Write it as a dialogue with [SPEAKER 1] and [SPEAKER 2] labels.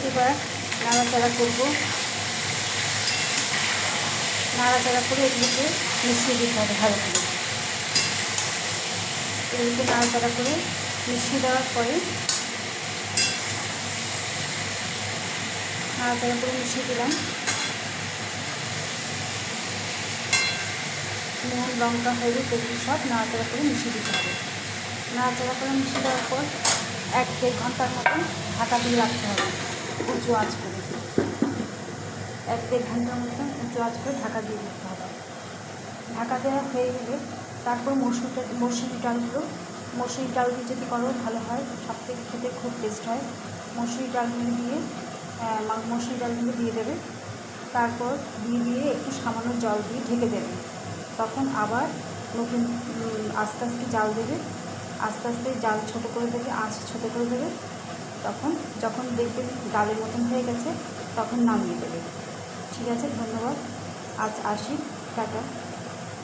[SPEAKER 1] এবার নাড়াচাড়া করবো। নাড়াচাড়া করে এগুলোকে মিশিয়ে দিতে হবে ভালো করে। এগুলোকে নাড়াচাড়া করে মিশিয়ে দেওয়ার পরে নাড়াচাড়া করে মিশিয়ে দিলাম। নুন, লঙ্কা, হলুদ এগুলো সব নাড়াচাড়া করে মিশিয়ে দিতে হবে। নাড়াচাড়া করে মিশিয়ে দেওয়ার পর 1-1.5 ঘন্টার মতন ঢাকা দিয়ে রাখতে হবে উঁচু আঁচ করে। 1-1.5 ঘন্টার মতন উঁচু আঁচ করে ঢাকা দিয়ে দিতে হবে। ঢাকা দেওয়া হয়ে গেলে তারপর মসুরি ডাল দিয়ে যদি করো ভালো হয়, সবথেকে খেতে খুব টেস্ট হয়। মসুরি ডালগুলো দিয়ে দেবে। তারপর দিয়ে একটু সামান্য জল দিয়ে ঢেকে দেবে। তখন আবার নতুন আস্তে আস্তে জাল দেবে, আস্তে আস্তে জাল ছোটো করে দেবে, আঁচ ছোটো করে দেবে। যখন দেখবেন ডালের মতন হয়ে গেছে তখন নামিয়ে দেবে। ঠিক আছে, ধন্যবাদ। আজ আসি, টাটা।